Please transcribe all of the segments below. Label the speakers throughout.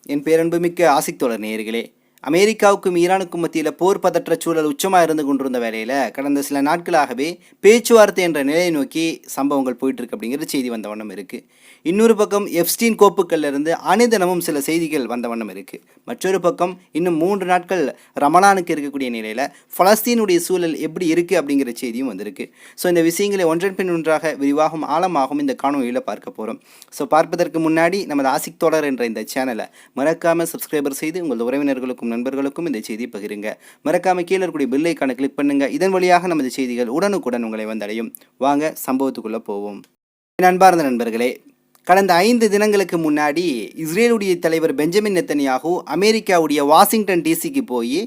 Speaker 1: என் பேரன்புமிக்க ஆசிக் தோழர் நேயர்களே, அமெரிக்காவுக்கும் ஈரானுக்கும் மத்தியில் போர் பதற்ற சூழல் உச்சமாக இருந்து கொண்டிருந்த வேளையில் கடந்த சில நாட்களாகவே பேச்சுவார்த்தை என்ற நிலையை நோக்கி சம்பவங்கள் போயிட்டுருக்கு அப்படிங்கிற செய்தி வந்த வண்ணம் இருக்குது. இன்னொரு பக்கம் எப்ஸ்டீன் கோப்புகளிலிருந்து அனுதினமும் சில செய்திகள் வந்த வண்ணம் இருக்குது. மற்றொரு பக்கம் இன்னும் 3 நாட்கள் ரமலானுக்கு இருக்கக்கூடிய நிலையில் பலஸ்தீனுடைய சூழல் எப்படி இருக்குது அப்படிங்கிற செய்தியும் வந்திருக்கு. ஸோ இந்த விஷயங்களை ஒன்றன் பின் ஒன்றாக விரிவாகவும் ஆழமாகவும் இந்த காணொலியில் பார்க்க போகிறோம். ஸோ பார்ப்பதற்கு முன்னாடி நமது ஆசிக் தோழர் என்ற இந்த சேனலை மறக்காமல் சப்ஸ்கிரைபர் செய்து உங்கள் உறவினர்களுக்கும் நண்பர்களுக்கும் இந்த செய்தி பகிருங்க. மறக்காம கீழே இருக்கக்கூடிய பெல் ஐகானை கிளிக் பண்ணுங்க. இதன் வழியாக நமது செய்திகள் உடனுக்குடன் உங்களை வந்தடையும். வாங்க சம்பவத்துக்குள்ள போவோம். அன்பார்ந்த நண்பர்களே, கடந்த 5 தினங்களுக்கு முன்னாடி இஸ்ரேலுடைய தலைவர் பெஞ்சமின் நெத்தன்யாகு அமெரிக்காவுடைய வாஷிங்டன் டிசிக்கு போய்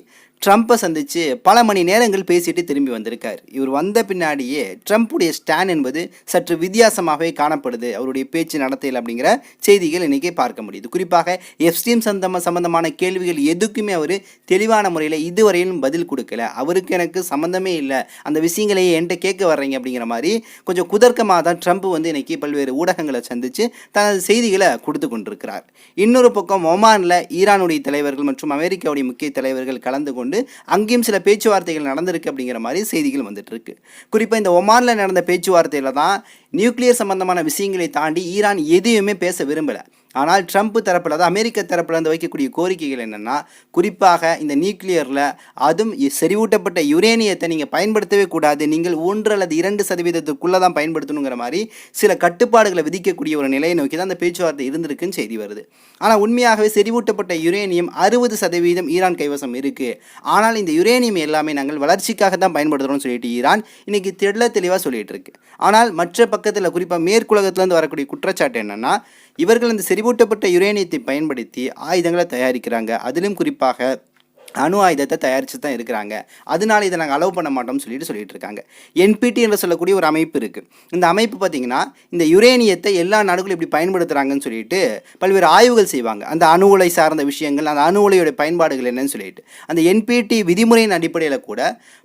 Speaker 1: ட்ரம்ப்பை சந்தித்து பல மணி நேரங்கள் பேசிட்டு திரும்பி வந்திருக்கார். இவர் வந்த பின்னாடியே ட்ரம்ப்புடைய ஸ்டாண்ட் என்பது சற்று வித்தியாசமாகவே காணப்படுது அவருடைய பேச்சு நடத்தையில் அப்படிங்கிற செய்திகள் இன்றைக்கி பார்க்க முடியுது. குறிப்பாக எப்ஸ்டீன் சம்பந்தமான கேள்விகள் எதுக்குமே அவர் தெளிவான முறையில் இதுவரையிலும் பதில் கொடுக்கல. அவருக்கு எனக்கு சம்மந்தமே இல்லை, அந்த விஷயங்களையே என்கிட்ட கேட்க வர்றீங்க அப்படிங்கிற மாதிரி கொஞ்சம் குதர்க்கமாக தான் ட்ரம்ப் வந்து இன்றைக்கி பல்வேறு ஊடகங்களை சந்தித்து தனது செய்திகளை கொடுத்து கொண்டிருக்கிறார். இன்னொரு பக்கம் ஒமானில் ஈரானுடைய தலைவர்கள் மற்றும் அமெரிக்காவுடைய முக்கிய தலைவர்கள் கலந்து கொண்டு அங்கேயும் சில பேச்சுவார்த்தைகள் நடந்திருக்கு அப்படிங்கிற மாதிரி செய்திகள் வந்துட்டு இருக்கு. குறிப்பாக இந்த ஒமானில் நடந்த பேச்சுவார்த்தையில் தான் நியூக்ளியர் சம்பந்தமான விஷயங்களை தாண்டி ஈரான் எதையுமே பேச விரும்பலை. ஆனால் ட்ரம்ப் தரப்பில் அதாவது அமெரிக்க தரப்பில் வந்து வைக்கக்கூடிய கோரிக்கைகள் என்னென்னா, குறிப்பாக இந்த நியூக்ளியரில் அதுவும் செறிவூட்டப்பட்ட யுரேனியத்தை நீங்கள் பயன்படுத்தவே கூடாது, நீங்கள் 1 அல்லது 2% தான் பயன்படுத்தணுங்கிற மாதிரி சில கட்டுப்பாடுகளை விதிக்கக்கூடிய ஒரு நிலையை நோக்கி தான் அந்த பேச்சுவார்த்தை இருந்திருக்குன்னு செய்தி வருது. ஆனால் உண்மையாகவே செறிவூட்டப்பட்ட யுரேனியம் 60% ஈரான் கைவசம் இருக்குது. ஆனால் இந்த யுரேனியம் எல்லாமே நாங்கள் வளர்ச்சிக்காக தான் பயன்படுத்துகிறோம்னு சொல்லிட்டு ஈரான் இன்னைக்கு தெளிவாக சொல்லிட்டு இருக்கு. ஆனால் மற்ற பக்கத்தில் குறிப்பாக மேற்குலகத்திலேருந்து வரக்கூடிய குற்றச்சாட்டு என்னென்னா, இவர்கள் இந்த செறிவூட்டப்பட்ட யுரேனியத்தை பயன்படுத்தி ஆயுதங்களை தயாரிக்கிறாங்க, அதிலும் குறிப்பாக அணு ஆயுதத்தை தயாரித்து தான் இருக்கிறாங்க, அதனால இதை நாங்கள் அலோவ் பண்ண மாட்டோம்னு சொல்லிட்டு இருக்காங்க. என்பிடி என்று சொல்லக்கூடிய ஒரு அமைப்பு இருக்குது. இந்த அமைப்பு பார்த்திங்கன்னா இந்த யுரேனியத்தை எல்லா நாடுகளும் இப்படி பயன்படுத்துகிறாங்கன்னு சொல்லிட்டு பல்வேறு ஆய்வுகள் செய்வாங்க. அந்த அணு உலை சார்ந்த விஷயங்கள், அந்த அணு உலையோட பயன்பாடுகள் என்னன்னு சொல்லிட்டு அந்த என்பிடி விதிமுறையின் அடிப்படையில் கூட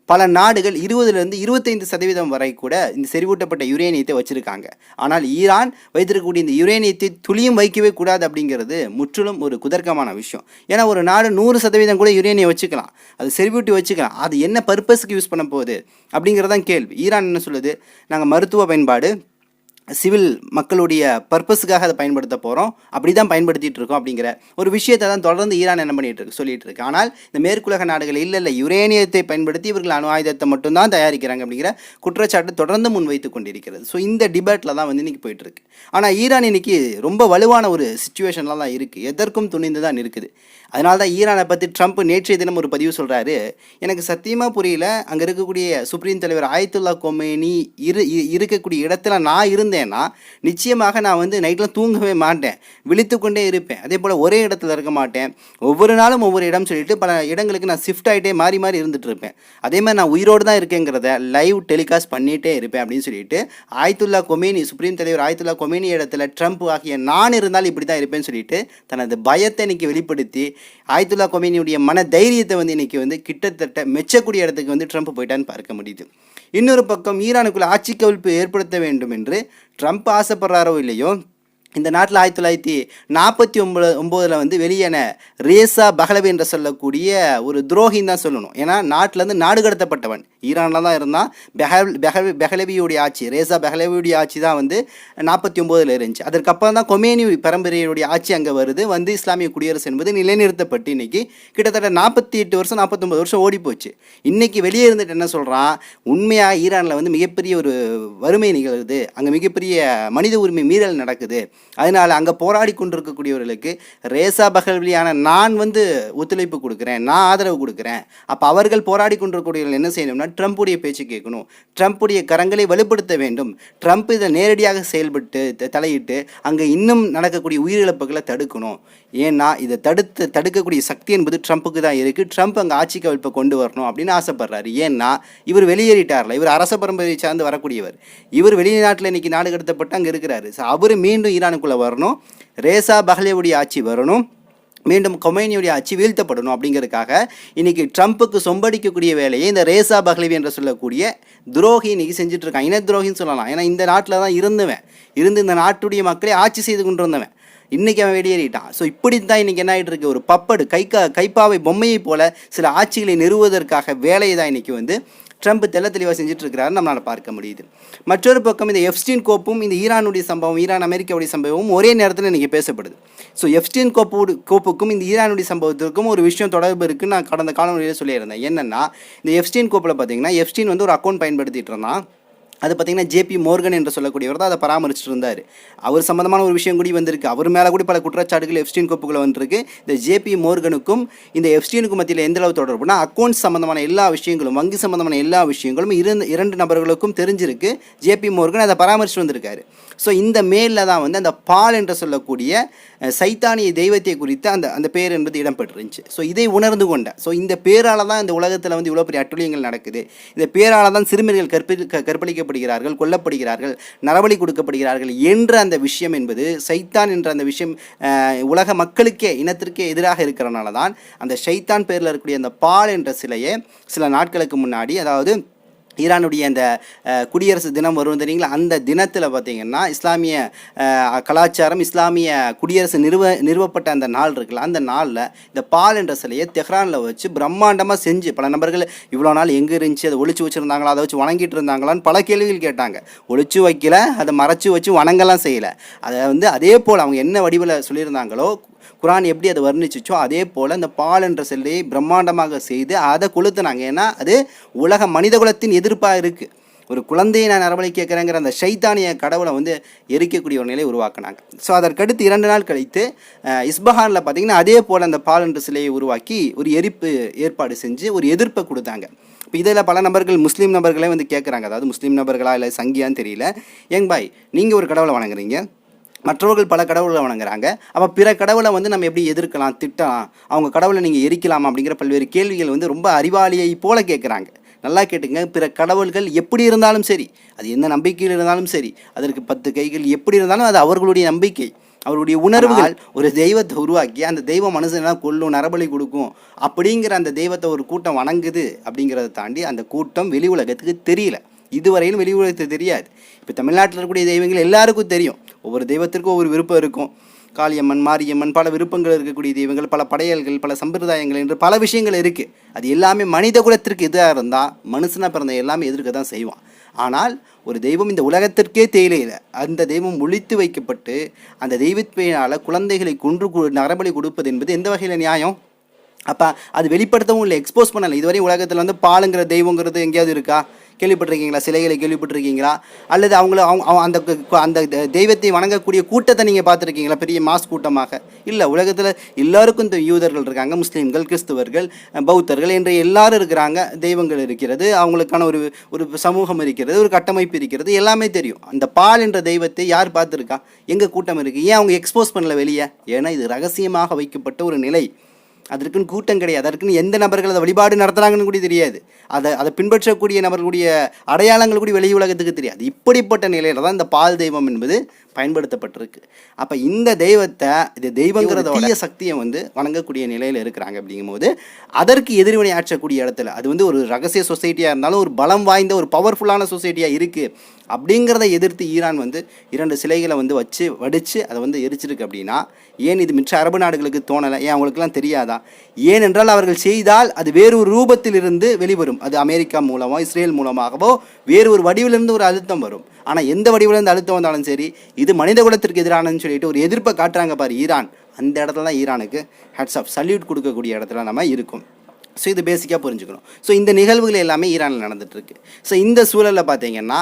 Speaker 1: பல நாடுகள் 20லிருந்து 25% வரை கூட இந்த செறிவூட்டப்பட்ட யுரேனியத்தை வச்சுருக்காங்க. ஆனால் ஈரான் வைத்திருக்கக்கூடிய இந்த யுரேனியத்தை துளியும் வைக்கவே கூடாது அப்படிங்கிறது முற்றிலும் ஒரு குதர்க்கமான விஷயம். ஏன்னா ஒரு நாடு 100% கூட யுரேனியம் வச்சுக்கலாம், அது செறிவூட்டி வச்சுக்கலாம், அது என்ன பர்பஸுக்கு யூஸ் பண்ண போகுது அப்படிங்கிறதான் கேள்வி. ஈரான் என்ன சொல்லுது, நாங்கள் மருத்துவ பயன்பாடு, சிவில் மக்களுடைய பர்பஸுக்காக அதை பயன்படுத்த போகிறோம், அப்படி தான் பயன்படுத்திகிட்டு இருக்கோம் அப்படிங்கிற ஒரு விஷயத்தை தான் தொடர்ந்து ஈரான் என்ன சொல்லிட்டு இருக்கு. ஆனால் இந்த மேற்குலக நாடுகள் இல்லை யுரேனியத்தை பயன்படுத்தி இவர்கள் அணு ஆயுதத்தை மட்டும்தான் தயாரிக்கிறாங்க அப்படிங்கிற குற்றச்சாட்டு தொடர்ந்து முன்வைத்து கொண்டிருக்கிறது. ஸோ இந்த டிபேட்டில் தான் வந்து இன்றைக்கி போயிட்டுருக்கு. ஆனால் ஈரான் இன்றைக்கி ரொம்ப வலுவான ஒரு சிச்சுவேஷனில் தான் இருக்குது, எதற்கும் துணிந்து தான் இருக்குது. அதனால தான் ஈரானை பற்றி ட்ரம்ப் நேற்றைய தினம் ஒரு பதிவு சொல்கிறாரு, எனக்கு சத்தியமாக புரியல, அங்கே இருக்கக்கூடிய சுப்ரீம் தலைவர் ஆயத்துல்லா கொமேனி இருக்கக்கூடிய இடத்துல நான் இருந்தேன்னா நிச்சயமாக நான் வந்து நைட்டில் தூங்கவே மாட்டேன், விழித்து கொண்டே இருப்பேன். அதே போல் ஒரே இடத்துல இருக்க மாட்டேன், ஒவ்வொரு நாளும் ஒவ்வொரு இடம் சொல்லிட்டு பல இடங்களுக்கு நான் ஷிஃப்ட் ஆகிட்டே மாறி இருந்துட்டு இருப்பேன். அதே மாதிரி நான் உயிரோடு தான் இருக்கேங்கிறத லைவ் டெலிகாஸ்ட் பண்ணிகிட்டே இருப்பேன் அப்படின்னு சொல்லிட்டு ஆயத்துல்லா கொமேனி, சுப்ரீம் தலைவர் ஆயத்துல்லா கொமேனி இடத்துல ட்ரம்ப் ஆகிய நான் இருந்தால் இப்படி தான் இருப்பேன்னு சொல்லிட்டு தனது பயத்தை இன்னைக்கு வெளிப்படுத்தி ஆயத்துல்லா கொமேனியுடைய மன தைரியத்தை வந்து இன்றைக்கி வந்து கிட்டத்தட்ட மெச்சக்கூடிய இடத்துக்கு வந்து ட்ரம்ப் போயிட்டான்னு பார்க்க முடியுது. இன்னொரு பக்கம் ஈரானுக்குள்ள ஆட்சி கவிழ்ப்பு ஏற்படுத்த வேண்டும் என்று ட்ரம்ப் ஆசைப்படுறாரோ இல்லையோ, இந்த நாட்டில் 1949 வந்து வெளியான ரேசா பஹ்லவி என்று சொல்லக்கூடிய ஒரு துரோகின்னு தான் சொல்லணும். ஏன்னா நாட்டிலேருந்து நாடு கடத்தப்பட்டவன் ஈரானில் தான் இருந்தான். பெஹ்லவியுடைய ஆட்சி, ரேசா பெஹ்லவியுடைய ஆட்சி தான் வந்து 1949 இருந்துச்சு. அதற்கப்புறம் தான் கொமேனி பரம்பரையுடைய ஆட்சி அங்கே வருது, வந்து இஸ்லாமிய குடியரசு என்பது நிலைநிறுத்தப்பட்டு இன்றைக்கி கிட்டத்தட்ட 48 வருஷம் 49 வருஷம் ஓடி போச்சு. இன்றைக்கி வெளியே இருந்துட்டு என்ன சொல்கிறான், உண்மையாக ஈரானில் வந்து மிகப்பெரிய ஒரு வறுமை நிகழ்வுது, அங்கே மிகப்பெரிய மனித உரிமை மீறல் நடக்குது, அதனால் அங்கே போராடி கொண்டிருக்கக்கூடியவர்களுக்கு ரேசா பஹ்லவியான நான் வந்து ஒத்துழைப்பு கொடுக்குறேன், நான் ஆதரவு கொடுக்குறேன். அப்போ அவர்கள் போராடி கொண்டிருக்கக்கூடியவர்கள் என்ன செய்யணும்னா ட்ரம்ப்புடைய பேச்சு கேட்கணும், ட்ரம்ப்புடைய கரங்களை வலுப்படுத்த வேண்டும். ட்ரம்ப் இதை நேரடியாக செயல்பட்டு தலையிட்டு அங்கே இன்னும் நடக்கக்கூடிய உயிரிழப்புகளை தடுக்கணும். ஏன்னா இதை தடுக்கக்கூடிய சக்தி என்பது ட்ரம்ப்புக்கு தான் இருக்குது. ட்ரம்ப் அங்கே ஆட்சி கவிழ்ப்பை கொண்டு வரணும் அப்படின்னு ஆசைப்படுறாரு. ஏன்னா இவர் வெளியேறிட்டார்ல, இவர் அரச பரம்பரையை சார்ந்து வரக்கூடியவர், இவர் வெளிநாட்டில் இன்றைக்கி நாடு கடத்தப்பட்டு அங்கே இருக்கிறாரு. ஸோ அவர் மீண்டும் ஈரானுக்குள்ளே வரணும், ரேசா பஹ்லவியுடைய ஆட்சி வரணும், மீண்டும் கொமேனியுடைய ஆட்சி வீழ்த்தப்படணும். அப்படிங்கிறதுக்காக இன்றைக்கி ட்ரம்ப்புக்கு சொம்படிக்கக்கூடிய வேலையை இந்த ரேசா பஹ்லவி என்று சொல்லக்கூடிய துரோகி இன்றைக்கி செஞ்சுட்ருக்கான். இன துரோகின்னு சொல்லலாம். ஏன்னா இந்த நாட்டில் தான் இருந்து இந்த நாட்டுடைய மக்களை ஆட்சி செய்து கொண்டு இருந்தவன். இன்றைக்கி அவன் வெளியேறிட்டான். ஸோ இப்படி தான் இன்றைக்கி என்ன ஆகிட்டு இருக்கு, ஒரு பப்படு கைப்பாவை பொம்மையை போல் சில ஆட்சிகளை நிறுவுவதற்காக வேலையை தான் இன்றைக்கி வந்து ட்ரம்ப் தெளிவாக செஞ்சுட்டு இருக்கிறாரு நம்மளால் பார்க்க முடியுது. மற்றொரு பக்கம் இந்த எப்ஸ்டீன் கோப்பும் இந்த ஈரானுடைய சம்பவம், ஈரான் அமெரிக்காவுடைய சம்பவமும் ஒரே நேரத்தில் இன்றைக்கி பேசப்படுது. ஸோ எப்ஸ்டீன் கோப்புக்கும் இந்த ஈரானுடைய சம்பவத்திற்கும் ஒரு விஷயம் தொடர்பு இருக்குன்னு நான் கடந்த காலங்களில் சொல்லியிருந்தேன். என்னென்னா, இந்த எப்ஸ்டீன் கோப்பில் பார்த்தீங்கன்னா எப்ஸ்டீன் வந்து ஒரு அக்கௌண்ட் பயன்படுத்திட்டு இருந்தான். அது பார்த்திங்கன்னா JP மோர்கன் என்று சொல்லக்கூடியவர் தான் அதை பராமரிச்சுட்டு இருந்தார். அவர் சம்மந்தமான ஒரு விஷயம் கூடி வந்திருக்கு. அவர் மேலே கூட பல குற்றச்சாட்டுகள் எப்ஸ்டீன் கோப்புகளை வந்திருக்கு. இந்த JP மோர்கனுக்கும் இந்த எப்ஸ்டீனுக்கும் மத்தியில் எந்த அளவு தொடர்புனா, அக்கௌண்ட்ஸ் சம்மந்தமான எல்லா விஷயங்களும், வங்கி சம்மந்தமான எல்லா விஷயங்களும் இரண்டு நபர்களுக்கும் தெரிஞ்சிருக்கு. JP மோர்கன் அதை பராமரிச்சுட்டு வந்திருக்காரு. ஸோ இந்த மேலில் தான் வந்து அந்த பால் என்று சொல்லக்கூடிய சைத்தானிய தெய்வத்தை குறித்து அந்த பேர் என்பது இடம்பெற்றிருந்துச்சு. ஸோ இதை உணர்ந்து கொண்ட, ஸோ இந்த பேரால் தான் இந்த உலகத்தில் வந்து இவ்வளோ பெரிய அட்டுழியங்கள் நடக்குது. இந்த பேரால் தான் சிறுமிகள் கற்பழிக்கப்படுகிறார்கள், கொல்லப்படுகிறார்கள், நரபலி கொடுக்கப்படுகிறார்கள் என்ற அந்த விஷயம் என்பது, சைத்தான் என்ற அந்த விஷயம் உலக மக்களுக்கே, இனத்திற்கே எதிராக இருக்கிறனால தான் அந்த சைத்தான் பேரில் இருக்கக்கூடிய அந்த பால் என்ற சிலையை சில நாட்களுக்கு முன்னாடி, அதாவது ஈரானுடைய அந்த குடியரசு தினம் வரும் தெரியுங்களா, அந்த தினத்தில் பார்த்திங்கன்னா இஸ்லாமிய கலாச்சாரம், இஸ்லாமிய குடியரசு நிறுவப்பட்ட அந்த நாள் இருக்குல்ல, அந்த நாளில் இந்த பால் என்ற சிலையை தெஹ்ரானில் வச்சு பிரம்மாண்டமாக செஞ்சு பல நபர்கள் இவ்வளோ நாள் எங்கே இருந்துச்சு, அதை ஒழிச்சு வச்சுருந்தாங்களா, அதை வச்சு வணங்கிட்டு இருந்தாங்களான்னு பல கேள்விகள் கேட்டாங்க. ஒழிச்சு வைக்கல, அதை மறைச்சி வச்சு வணங்கலாம் செய்யலை. அதை வந்து அதே போல் அவங்க என்ன வடிவில் சொல்லியிருந்தாங்களோ, குரான் எப்படி அதை வர்ணிச்சிச்சோ அதே போல் இந்த பால் என்ற சிலையை பிரம்மாண்டமாக செய்து அதை கொளுத்துனாங்க. ஏன்னா அது உலக மனிதகுலத்தின் எதிர்ப்பாக இருக்குது. ஒரு குழந்தையை நான் நரபலி கேட்குறேங்கிற அந்த சைத்தானிய கடவுளை வந்து எரிக்கக்கூடிய ஒரு நிலையை உருவாக்குனாங்க. ஸோ அதற்கடுத்து 2 நாள் கழித்து இஸ்பஹானில் பார்த்திங்கன்னா அதே போல் அந்த பால் என்ற சிலையை உருவாக்கி ஒரு எரிப்பு ஏற்பாடு செஞ்சு ஒரு எதிர்ப்பை கொடுத்தாங்க. இப்போ இதில் பல நபர்கள், முஸ்லீம் நபர்களே வந்து கேட்குறாங்க, அதாவது முஸ்லீம் நபர்களா இல்லை சங்கியான்னு தெரியல, ஏங் பாய் நீங்கள் ஒரு கடவுளை வணங்குறீங்க, மற்றவர்கள் பல கடவுளை வணங்குறாங்க, அப்போ பிற கடவுளை வந்து நம்ம எப்படி எதிர்க்கலாம், திட்டலாம், அவங்க கடவுளை நீங்கள் எரிக்கலாமா அப்படிங்கிற பல்வேறு கேள்விகள் வந்து ரொம்ப அறிவாளியை போல கேட்குறாங்க. நல்லா கேட்டுங்க, பிற கடவுள்கள் எப்படி இருந்தாலும் சரி, அது எந்த நம்பிக்கையில் இருந்தாலும் சரி, அதற்கு 10 கைகள் எப்படி இருந்தாலும் அது அவர்களுடைய நம்பிக்கை, அவருடைய உணர்வுகள். ஒரு தெய்வத்தை உருவாக்கி அந்த தெய்வம் மனுஷனெல்லாம் கொல்லும், நரபலி கொடுக்கும் அப்படிங்கிற அந்த தெய்வத்தை ஒரு கூட்டம் வணங்குது அப்படிங்கிறத தாண்டி அந்த கூட்டம் வெளி உலகத்துக்கு தெரியல. இதுவரையிலும் வெளி உலகத்துக்கு தெரியாது. இப்போ தமிழ்நாட்டில் இருக்கக்கூடிய தெய்வங்கள் எல்லாருக்கும் தெரியும். ஒவ்வொரு தெய்வத்திற்கும் ஒவ்வொரு விருப்பம் இருக்கும். காளியம்மன், மாரியம்மன், பல விருப்பங்கள் இருக்கக்கூடிய தெய்வங்கள், பல படையல்கள், பல சம்பிரதாயங்கள் என்று பல விஷயங்கள் இருக்குது. அது எல்லாமே மனித குலத்திற்கு எதிராக இருந்தால் மனுஷனாக பிறந்த எல்லாமே எதிர்க்க தான் செய்வான். ஆனால் ஒரு தெய்வம் இந்த உலகத்திற்கே தேவையில்லை. அந்த தெய்வம் ஒழித்து வைக்கப்பட்டு அந்த தெய்வத்தினால் குழந்தைகளை கொன்று நரபலி கொடுப்பது என்பது எந்த வகையில் நியாயம்? அப்போ அது வெளிப்படுத்தவும் இல்லை, எக்ஸ்போஸ் பண்ணலை. இதுவரை உலகத்தில் வந்து பாலுங்கிற தெய்வங்கிறது எங்கேயாவது இருக்கா? கேள்விப்பட்டிருக்கீங்களா? சிலைகளை கேள்விப்பட்டிருக்கீங்களா? அல்லது அந்த அந்த தெய்வத்தை வணங்கக்கூடிய கூட்டத்தை நீங்கள் பார்த்துருக்கீங்களா? பெரிய மாஸ் கூட்டமாக இல்லை. உலகத்தில் எல்லாருக்கும் இந்த யூதர்கள் இருக்காங்க, முஸ்லீம்கள், கிறிஸ்துவர்கள், பௌத்தர்கள் என்று எல்லாரும் இருக்கிறாங்க. தெய்வங்கள் இருக்கிறது, அவங்களுக்கான ஒரு சமூகம் இருக்கிறது, ஒரு கட்டமைப்பு இருக்கிறது, எல்லாமே தெரியும். அந்த பால் என்ற தெய்வத்தை யார் பார்த்துருக்கா? எங்கள் கூட்டம் இருக்குது. ஏன் அவங்க எக்ஸ்போஸ் பண்ணல வெளியே? ஏன்னா இது ரகசியமாக வைக்கப்பட்ட ஒரு நிலை. அதற்குன்னு கூட்டம் கிடையாது. அதற்குன்னு எந்த நபர்கள் அதை வழிபாடு நடத்துகிறாங்கன்னு கூட தெரியாது. அதை பின்பற்றக்கூடிய நபர்களுடைய அடையாளங்கள் கூட வெளி உலகத்துக்கு தெரியாது. இப்படிப்பட்ட நிலையில் தான் இந்த பால் தெய்வம் என்பது பயன்படுத்தப்பட்டிருக்கு. அப்போ இந்த தெய்வத்தை, இது தெய்வங்கிறத தீய சக்தியை வந்து வணங்கக்கூடிய நிலையில் இருக்கிறாங்க. அப்படிங்கும்போது அதற்கு எதிர்வினை ஆற்றக்கூடிய இடத்துல அது வந்து ஒரு ரகசிய சொசைட்டியாக இருந்தாலும் ஒரு பலம் வாய்ந்த ஒரு பவர்ஃபுல்லான சொசைட்டியாக இருக்குது அப்படிங்கிறத எதிர்த்து ஈரான் வந்து 2 சிலைகளை வந்து வடித்து அதை வந்து எரிச்சிருக்கு. அப்படின்னா ஏன் இது மற்ற அரபு நாடுகளுக்கு தோணலை? ஏன் அவங்களுக்குலாம் தெரியாதா? ஏனென்றால் அவர்கள் செய்தால் அது வேறு ஒரு ரூபத்திலிருந்து வெளிவரும். அது அமெரிக்கா மூலமோ இஸ்ரேல் மூலமாகவோ வேறு ஒரு வடிவிலிருந்து ஒரு அழுத்தம் வரும். ஆனால் எந்த வடிவிலிருந்து அழுத்தம் வந்தாலும் சரி, இது மனித குலத்திற்கு எதிரானன்னு சொல்லிட்டு ஒரு எதிர்ப்பை காட்டுறாங்க பாரு ஈரான். அந்த இடத்துல தான் ஈரானுக்கு ஹேட்ஸ் ஆஃப், சல்யூட் கொடுக்கக்கூடிய இடத்துல நம்ம இருக்கும். ஸோ இது பேசிக்காக புரிஞ்சுக்கணும். ஸோ இந்த நிகழ்வுகள் எல்லாமே ஈரானில் நடந்துகிட்ருக்கு. ஸோ இந்த சூழலில் பார்த்தீங்கன்னா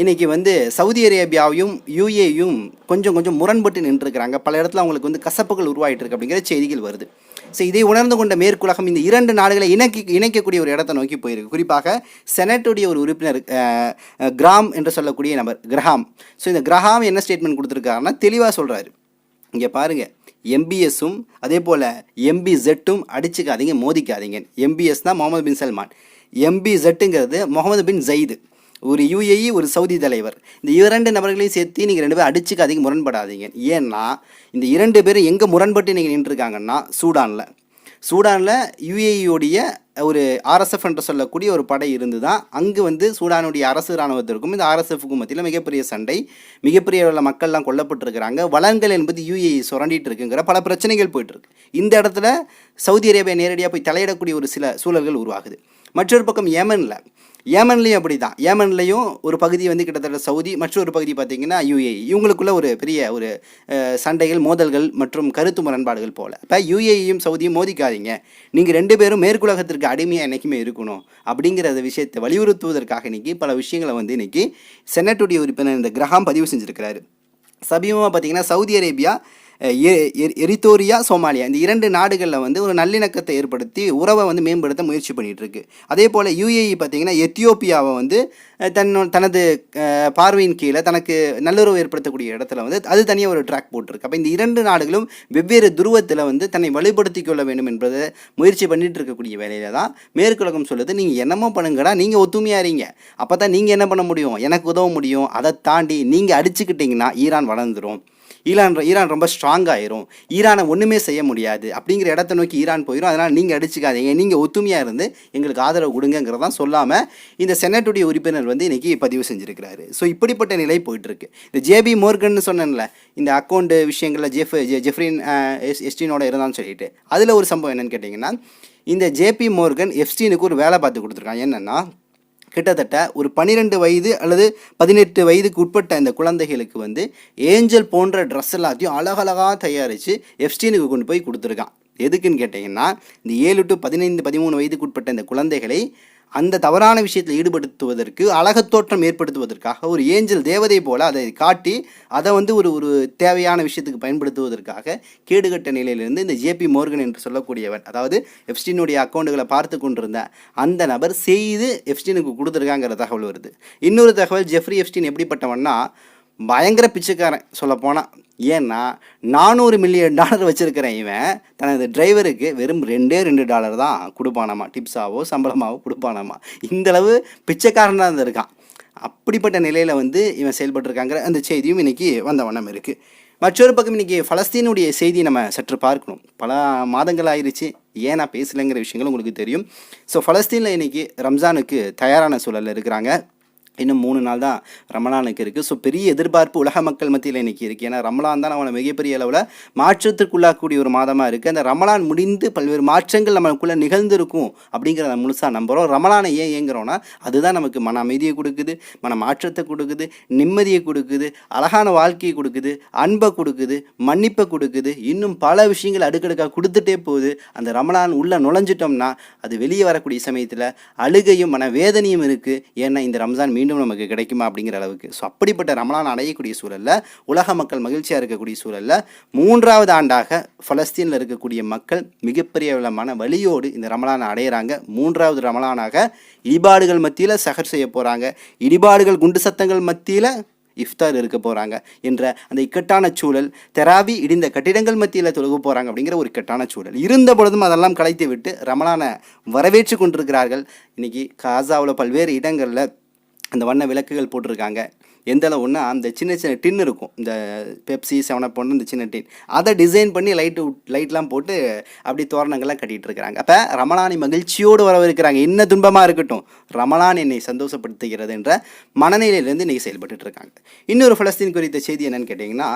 Speaker 1: இன்றைக்கி வந்து சவுதி அரேபியாவையும் UAEயும் கொஞ்சம் முரண்பட்டு நின்றுருக்கிறாங்க. பல இடத்துல அவங்களுக்கு வந்து கசப்புகள் உருவாகிட்டு இருக்கு அப்படிங்கிற செய்திகள் வருது. ஸோ இதை உணர்ந்து கொண்ட மேற்குலகம் இந்த 2 நாடுகளை இணைக்கக்கூடிய ஒரு இடத்தை நோக்கி போயிருக்கு. குறிப்பாக செனட்டுடைய ஒரு உறுப்பினர் கிராம் என்று சொல்லக்கூடிய நபர் கிரஹாம். ஸோ இந்த கிரஹாம் என்ன ஸ்டேட்மெண்ட் கொடுத்துருக்காருன்னா தெளிவாக சொல்கிறாரு, இங்கே பாருங்கள், MBSும் அதே போல் MBZும் அடிச்சுக்காதீங்க, மோதிக்காதீங்க. MBS தான் முகமது பின் சல்மான், MBZங்கிறது முகமது பின் ஜயிது, ஒரு UAE ஒரு சவுதி தலைவர். இந்த 2 நபர்களையும் சேர்த்து நீங்கள் 2 பேரும் அடிச்சுக்காதீங்க, முரண்படாதீங்க. ஏன்னா இந்த 2 பேரும் எங்கே முரண்பட்டு நீங்கள் நின்றுருக்காங்கன்னா சூடானில் யுஏஇயோடைய ஒரு ஆர்எஸ்எஃப் என்று சொல்லக்கூடிய ஒரு படை இருந்து தான் அங்கு வந்து சூடானுடைய அரசு இராணுவத்திற்கும் இந்த ஆர்எஸ்எஃப்க்கும் மத்தியில் மிகப்பெரிய சண்டை, மிகப்பெரிய உள்ள மக்கள்லாம் கொல்லப்பட்டிருக்கிறாங்க. வளங்கள் என்பது யுஏஇ சுரண்டிட்டு இருக்குங்கிற பல பிரச்சனைகள் போயிட்டுருக்கு. இந்த இடத்துல சவுதி அரேபியா நேரடியாக போய் தலையிடக்கூடிய ஒரு சில சூழல்கள் உருவாகுது. மற்றொரு பக்கம் ஏமன்லேயும் அப்படி தான். ஏமன்லேயும் ஒரு பகுதி வந்து கிட்டத்தட்ட சவுதி, மற்றொரு பகுதி பார்த்திங்கன்னா யுஏஇ. இவங்களுக்குள்ள ஒரு பெரிய ஒரு சண்டைகள், மோதல்கள் மற்றும் கருத்து முரண்பாடுகள் போல். இப்போ யுஏஇயும் சவுதியும் மோதிக்காதீங்க, நீங்கள் 2 பேரும் மேற்குலகத்திற்கு அடிமையாக என்றைக்குமே இருக்கணும் அப்படிங்கிற விஷயத்தை வலியுறுத்துவதற்காக இன்றைக்கி பல விஷயங்களை வந்து இன்றைக்கி செனட்டுடைய உறுப்பினர் இந்த கிரஹாம் பதிவு செஞ்சுருக்கிறாரு. சமீபமாக பார்த்திங்கன்னா சவுதி அரேபியா, எரித்தோரியா, சோமாலியா இந்த 2 நாடுகளில் வந்து ஒரு நல்லிணக்கத்தை ஏற்படுத்தி உறவை வந்து மேம்படுத்த முயற்சி பண்ணிகிட்ருக்கு. அதே போல் யுஏஇ பார்த்திங்கன்னா எத்தியோப்பியாவை வந்து தனது பார்வையின் கீழே தனக்கு நல்லுறவு ஏற்படுத்தக்கூடிய இடத்துல வந்து அது தனியாக ஒரு ட்ராக் போட்டிருக்கு. அப்போ இந்த 2 நாடுகளும் வெவ்வேறு துருவத்தில் வந்து தன்னை வலுப்படுத்தி கொள்ள வேண்டும் என்பதை முயற்சி பண்ணிட்டு இருக்கக்கூடிய வேலையில தான் மேற்குலகம் சொல்லுது, நீங்கள் என்னமோ பண்ணுங்கடா, நீங்கள் ஒத்துமையாக இருங்க, அப்போ தான் நீங்கள் என்ன பண்ண முடியும், எனக்கு உதவ முடியும். அதை தாண்டி நீங்கள் அடிச்சுக்கிட்டிங்கன்னா ஈரான் வளர்ந்துடும், ஈரான் ரொம்ப ஸ்ட்ராங் ஆயிரும், ஈரானை ஒன்றுமே செய்ய முடியாது அப்படிங்கிற இடத்த நோக்கி ஈரான் போயிடும். அதனால் நீங்கள் அடிச்சுக்காதீங்க, நீங்கள் ஒத்துமையாக இருந்து எங்களுக்கு ஆதரவு கொடுங்கிறதான் சொல்லாமல் இந்த செனட்டுடைய உறுப்பினர் வந்து இன்றைக்கி பதிவு செஞ்சுருக்கிறாரு. ஸோ இப்படிப்பட்ட நிலை போயிட்டுருக்கு. இந்த ஜேபி மோர்கன் சொன்னேன்ல, இந்த அக்கௌண்ட் விஷயங்களில் ஜெஃப்ரின் எஸ்டீனோட இருந்தான்னு சொல்லிட்டு, அதில் ஒரு சம்பவம் என்னென்னு கேட்டிங்கன்னா, இந்த ஜேபி மோர்கன் எப்ஸ்டீனுக்கு ஒரு வேலை பார்த்து கொடுத்துருக்கான். என்னென்னா, கிட்டத்தட்ட ஒரு 12 வயது அல்லது 18 வயதுக்கு உட்பட்ட இந்த குழந்தைகளுக்கு வந்து ஏஞ்சல் போன்ற ட்ரெஸ் எல்லாத்தையும் அழகழகாக தயாரித்து எப்ஸ்டீனுக்கு கொண்டு போய் கொடுத்துருக்கான். எதுக்குன்னு கேட்டிங்கன்னா, இந்த 7 to 15, 13 வயதுக்கு உட்பட்ட இந்த குழந்தைகளை அந்த தவறான விஷயத்தில் ஈடுபடுத்துவதற்கு, அழகத்தோற்றம் ஏற்படுத்துவதற்காக ஒரு ஏஞ்சல் தேவதை போல் அதை காட்டி அதை வந்து ஒரு தேவையான விஷயத்துக்கு பயன்படுத்துவதற்காக கேடுகட்ட நிலையிலிருந்து இந்த ஜேபி மோர்கன் என்று சொல்லக்கூடியவன், அதாவது எப்ஸ்டீனுடைய அக்கௌண்ட்டுகளை பார்த்து கொண்டிருந்த அந்த நபர் செய்து எப்ஸ்டீனுக்கு கொடுத்துருக்காங்கிற தகவல் வருது. இன்னொரு தகவல், ஜெஃப்ரி எப்ஸ்டீன் எப்படிப்பட்டவன்னா பயங்கர பிச்சைக்காரன் சொல்லப்போனால். ஏன்னா $400 மில்லியன் வச்சுருக்கிறேன் இவன் தனது டிரைவருக்கு வெறும் $2 தான் கொடுப்பானாமா, டிப்ஸாவோ சம்பளமாவோ கொடுப்பானாமா. இந்தளவு பிச்சைக்காரனாக இருந்திருக்கான். அப்படிப்பட்ட நிலையில் வந்து இவன் செயல்பட்டுருக்காங்கிற அந்த செய்தியும் இன்றைக்கி வந்த வண்ணம் இருக்குது. மற்றொரு பக்கம் இன்றைக்கி பலஸ்தீனுடைய செய்தி நம்ம சற்று பார்க்கணும். பல மாதங்கள் ஆயிடுச்சு, ஏன் நான் பேசலைங்கிற விஷயங்கள் உங்களுக்கு தெரியும். ஸோ பலஸ்தீனில் இன்றைக்கி ரம்ஜானுக்கு தயாரான சூழலில் இருக்கிறாங்க. இன்னும் 3 நாள் தான் ரமலானுக்கு இருக்குது. ஸோ பெரிய எதிர்பார்ப்பு உலக மக்கள் மத்தியில் இன்றைக்கி இருக்குது. ஏன்னா ரமலான் தான் நம்மளை மிகப்பெரிய அளவில் மாற்றத்திற்குள்ளாகக்கூடிய ஒரு மாதமாக இருக்குது. அந்த ரமலான் முடிந்து பல்வேறு மாற்றங்கள் நம்மளுக்குள்ளே நிகழ்ந்திருக்கும் அப்படிங்கிறத முழுசாக நம்புகிறோம். ரமலானை ஏன் ஏங்குறோன்னா, அதுதான் நமக்கு மன அமைதியை கொடுக்குது, மன மாற்றத்தை கொடுக்குது, நிம்மதியை கொடுக்குது, அழகான வாழ்க்கையை கொடுக்குது, அன்பை கொடுக்குது, மன்னிப்பை கொடுக்குது, இன்னும் பல விஷயங்கள் அடுக்கடுக்காக கொடுத்துட்டே போகுது. அந்த ரமலான் உள்ளே நுழைஞ்சிட்டோம்னா அது வெளியே வரக்கூடிய சமயத்தில் அழுகையும் மனவேதனையும் இருக்குது. ஏன்னா இந்த ரம்ஜான் மீண்டும் நமக்கு கிடைக்குமா அப்படிங்கிற அளவுக்கு. ஸோ அப்படிப்பட்ட ரமலான் அடையக்கூடிய சூழலில், உலக மக்கள் மகிழ்ச்சியாக இருக்கக்கூடிய சூழலில் 3வது ஆண்டாக பலஸ்தீனில் இருக்கக்கூடிய மக்கள் மிகப்பெரிய விதமான வழியோடு இந்த ரமலானை அடையிறாங்க. 3வது ரமலானாக இடிபாடுகள் மத்தியில் சஹர் செய்ய போகிறாங்க, இடிபாடுகள் குண்டு சத்தங்கள் மத்தியில் இஃப்தார் இருக்க போகிறாங்க என்ற அந்த இக்கட்டான சூழல், தெராவி இடிந்த கட்டிடங்கள் மத்தியில் தொழுக போகிறாங்க அப்படிங்கிற ஒரு இக்கட்டான சூழல் இருந்த பொழுதும் அதெல்லாம் கலைத்து விட்டு ரமலானை வரவேற்று கொண்டிருக்கிறார்கள். இன்றைக்கி காசாவில் பல்வேறு இடங்களில் அந்த வண்ண விளக்குகள் போட்டிருக்காங்க. எந்த அளவுன்னா, அந்த சின்ன சின்ன டின் இருக்கும், இந்த பெப்சி 7 Up இந்த சின்ன டின், அதை டிசைன் பண்ணி லைட்லாம் போட்டு அப்படி தோரணங்கள்லாம் கட்டிகிட்டு இருக்கிறாங்க. அப்போ ரமலானை மகிழ்ச்சியோடு வரவிருக்கிறாங்க. என்ன துன்பமாக இருக்கட்டும், ரமலான் என்னை சந்தோஷப்படுத்துகிறது என்ற மனநிலையிலேருந்து இன்றைக்கி செயல்பட்டு இருக்காங்க. இன்னொரு பலஸ்தீன் குறித்த செய்தி என்னென்னு கேட்டிங்கன்னா,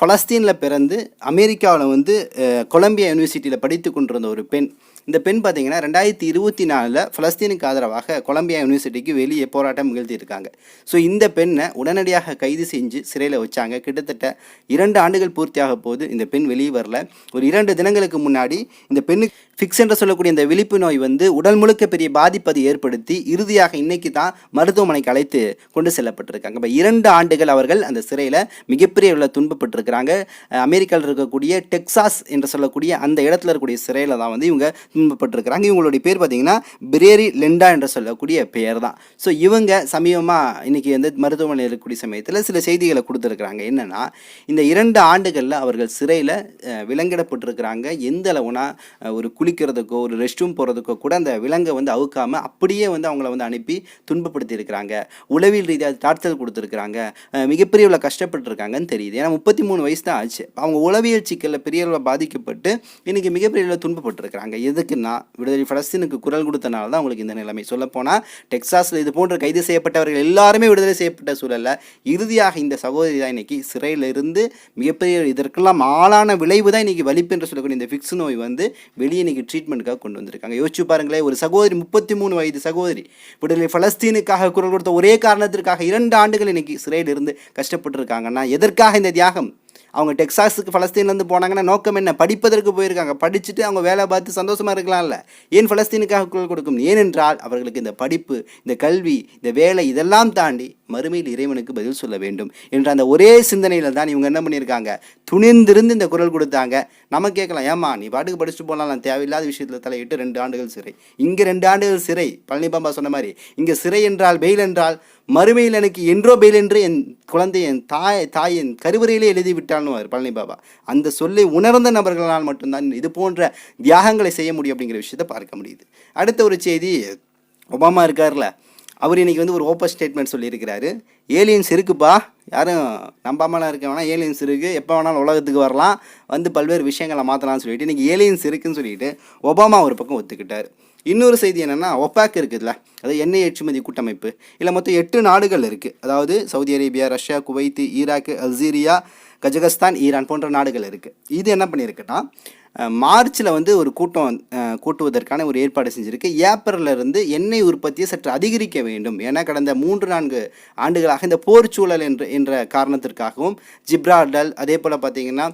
Speaker 1: பலஸ்தீனில் பிறந்து அமெரிக்காவில் வந்து கொலம்பியா யூனிவர்சிட்டியில் படித்து கொண்டிருந்த ஒரு பெண். இந்த பெண் பார்த்திங்கன்னா 2024 பலஸ்தீனுக்கு ஆதரவாக கொலம்பியா யூனிவர்சிட்டிக்கு வெளியே போராட்டம் நிகழ்த்தியிருக்காங்க. ஸோ இந்த பெண்ணை உடனடியாக கைது செஞ்சு சிறையில் வச்சாங்க. கிட்டத்தட்ட 2 ஆண்டுகள் பூர்த்தியாக போது இந்த பெண் வெளியே வரல. ஒரு 2 தினங்களுக்கு முன்னாடி இந்த பெண்ணுக்கு ஃபிக்ஸ் என்று சொல்லக்கூடிய இந்த விழிப்பு நோய் வந்து உடல் முழுக்க பெரிய பாதிப்பதை ஏற்படுத்தி இறுதியாக இன்னைக்கு தான் மருத்துவமனைக்கு அழைத்து கொண்டு செல்லப்பட்டிருக்காங்க. இப்போ 2 ஆண்டுகள் அவர்கள் அந்த சிறையில் மிகப்பெரிய அளவில் துன்பப்பட்டிருக்கிறாங்க. அமெரிக்காவில் இருக்கக்கூடிய டெக்சாஸ் என்று சொல்லக்கூடிய அந்த இடத்துல இருக்கக்கூடிய சிறையில் தான் வந்து இவங்க துன்பப்பட்டிருக்கிறாங்க. இவங்களுடைய பேர் பார்த்தீங்கன்னா பிரேரி லெண்டா என்று சொல்லக்கூடிய பெயர் தான். ஸோ இவங்க சமீபமாக இன்றைக்கி வந்து மருத்துவமனையில் இருக்கக்கூடிய இருக்கக்கூடிய சமயத்தில் சில செய்திகளை கொடுத்துருக்குறாங்க. என்னென்னா, இந்த 2 ஆண்டுகளில் அவர்கள் சிறையில் விலங்கிடப்பட்டிருக்கிறாங்க. எந்த அளவுனா ஒரு குளிக்கிறதுக்கோ ஒரு ரெஸ்ட் ரூம் போகிறதுக்கோ கூட அந்த விலங்கை வந்து அவுக்காமல் அப்படியே வந்து அவங்கள வந்து அனுப்பி துன்பப்படுத்தி இருக்கிறாங்க. உளவியல் ரீதியாக டார்ச்சர் கொடுத்துருக்குறாங்க. மிகப்பெரிய அளவில் கஷ்டப்பட்டுருக்காங்கன்னு தெரியுது. ஏன்னா 33 வயசு தான் ஆச்சு. அவங்க உளவியல் சிக்கலில் பெரிய அளவில் பாதிக்கப்பட்டு இன்றைக்கி மிகப்பெரிய அளவில் துன்பப்பட்டிருக்கிறாங்க. எதுக்குன்னா விடுதலை பலஸ்தீனுக்கு குரல் கொடுத்தனால தான் அவங்களுக்கு இந்த நிலைமை. சொல்லப்போனால் டெக்சாஸில் இது போன்ற கைது செய்யப்பட்டவர்கள் எல்லாருமே விடுதலை செய்யப்பட்ட சூழலில் இறுதியாக இந்த சகோதரி தான் இன்றைக்கி சிறையில் இருந்து மிகப்பெரிய இதற்கெல்லாம் ஆளான விளைவு தான் இன்றைக்கி வலிப்பு என்று சொல்லக்கூடிய இந்த ஃபிக்ஸ் நோய் வந்து வெளியே இன்றைக்கி ட்ரீட்மெண்ட்டுக்காக கொண்டு வந்திருக்காங்க. யோசிச்சு பாருங்களேன், ஒரு சகோதரி 33 வயது சகோதரி விடுதலை பலஸ்தீனுக்காக குரல் கொடுத்த ஒரே காரணத்திற்காக 2 ஆண்டுகள் இன்றைக்கி சிறையில் இருந்து கஷ்டப்பட்டுருக்காங்கன்னா எதற்காக இந்த தியாகம்? அவங்க டெக்சாஸுக்கு பலஸ்தீன்லேருந்து போனாங்கன்னா நோக்கம் என்ன? படிப்பதற்கு போயிருக்காங்க. படிச்சுட்டு அவங்க வேலை பார்த்து சந்தோஷமாக இருக்கலாம்ல. ஏன் பலஸ்தீனுக்காக குரல் கொடுக்கும்? ஏனென்றால் அவர்களுக்கு இந்த படிப்பு, இந்த கல்வி, இந்த வேலை இதெல்லாம் தாண்டி மறுமையில் இறைவனுக்கு பதில் சொல்ல வேண்டும் என்ற அந்த ஒரே சிந்தனையில் தான் இவங்க என்ன பண்ணியிருக்காங்க, துணிந்திருந்து இந்த குரல் கொடுத்தாங்க. நம்ம கேட்கலாம், ஏமா நீ பாட்டுக்கு படிச்சுட்டு போகலாம், தேவையில்லாத விஷயத்தில் தலையிட்டு 2 ஆண்டுகள் சிறை. இங்கே 2 ஆண்டுகள் சிறை. பழனி பாபா சொன்ன மாதிரி இங்கே சிறை என்றால் பெயில் என்றால் மறுமையில் எனக்கு என்றோ பெயில் என்று என் குழந்தை என் தாயின் கருவறையிலே எழுதி விட்டான்னு பழனி பாபா. அந்த சொல்லை உணர்ந்த நபர்களால் மட்டும்தான் இது போன்ற தியாகங்களை செய்ய முடியும் அப்படிங்கிற விஷயத்தை பார்க்க முடியுது. அடுத்த ஒரு செய்தி, ஒபாமா இருக்கார்ல, அவர் இன்றைக்கி வந்து ஒரு ஓப்பன் ஸ்டேட்மெண்ட் சொல்லியிருக்கிறாரு. ஏலியன்ஸ் இருக்குப்பா, யாரும் நம்பாமலாம் இருக்க வேணாம், ஏலியன்ஸ் இருக்குது, எப்போ வேணாலும் உலகத்துக்கு வரலாம், வந்து பல்வேறு விஷயங்களை மாற்றலாம்னு சொல்லிட்டு இன்றைக்கி ஏலியன்ஸ் இருக்குதுன்னு சொல்லிட்டு ஒபாமா ஒரு பக்கம் ஒத்துக்கிட்டார். இன்னொரு செய்தி என்னென்னா, ஒப்பாக் இருக்குதுல்ல, அதாவது எண்ணெய் ஏற்றுமதி கூட்டமைப்பு, இல்லை மொத்தம் 8 நாடுகள் இருக்குது. அதாவது Saudi Arabia, Russia, Kuwait, Iraq, Algeria, Kazakhstan, Iran போன்ற நாடுகள் இருக்குது. இது என்ன பண்ணியிருக்குன்னா, மார்ச்சில் வந்து ஒரு கூட்டம் கூட்டுவதற்கான ஒரு ஏற்பாடு செஞ்சுருக்கு. ஏப்ரலிருந்து எண்ணெய் உற்பத்தியை சற்று அதிகரிக்க வேண்டும். ஏன்னா கடந்த 3-4 ஆண்டுகளாக இந்த போர் சூழல் என்ற காரணத்திற்காகவும் ஜிப்ரால்டர், அதே போல் பார்த்திங்கன்னா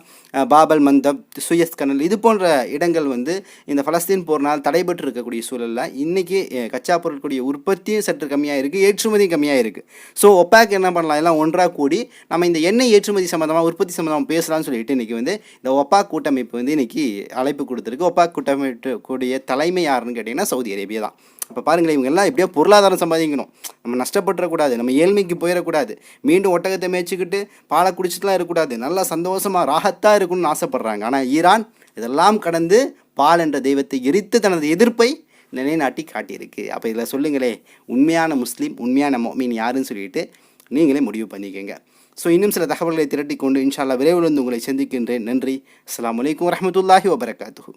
Speaker 1: பாபல் மந்தப், சுயஸ் கனல், இது போன்ற இடங்கள் வந்து இந்த பலஸ்தீன் போர்னால் தடைபட்டு இருக்கக்கூடிய சூழலில் இன்றைக்கி கச்சா பொருட்களுடைய உற்பத்தியும் சற்று கம்மியாக இருக்குது, ஏற்றுமதியும் கம்மியாக இருக்குது. ஸோ ஒப்பாக் என்ன பண்ணலாம், எல்லாம் ஒன்றாக கூடி நம்ம இந்த எண்ணெய் ஏற்றுமதி சம்மந்தமாக, உற்பத்தி சம்மந்தமாக பேசலாம்னு சொல்லிட்டு இன்றைக்கி வந்து இந்த ஒப்பாக் கூட்டமைப்பு வந்து இன்றைக்கி அழைப்பு கொடுத்துருக்கு. ஒப்பாக் கூட்டமைப்புடைய தலைமை யாருன்னு கேட்டிங்கன்னா சவுதி அரேபியா தான். அப்போ பாருங்களேன், இவங்க எல்லாம் எப்படியோ பொருளாதாரம் சம்பாதிக்கணும், நம்ம நஷ்டப்பட்டுறக்கூடாது, நம்ம ஏழ்மைக்கு போயிடக்கூடாது, மீண்டும் ஒட்டகத்தை மேய்ச்சிக்கிட்டு பாலை குடிச்சிட்டுலாம் இருக்கக்கூடாது, நல்லா சந்தோஷமாக ராகத்தாக இருக்கணும்னு ஆசைப்பட்றாங்க. ஆனால் ஈரான் இதெல்லாம் கடந்து பால் என்ற தெய்வத்தை எரித்து தனது எதிர்ப்பை நிலைநாட்டி காட்டியிருக்கு. அப்போ இதில் சொல்லுங்களே, உண்மையான முஸ்லீம், உண்மையான மொமீன் யாருன்னு சொல்லிட்டு நீங்களே முடிவு பண்ணிக்கங்க. ஸோ இன்னும் சில தகவல்களை திரட்டி கொண்டு இன்ஷா அல்லாஹ் விரைவில் வந்து உங்களை சந்திக்கின்றேன். நன்றி. அஸ்ஸலாமு அலைக்கும் வரஹ்மத்துல்லாஹி வபரகாத்துஹு.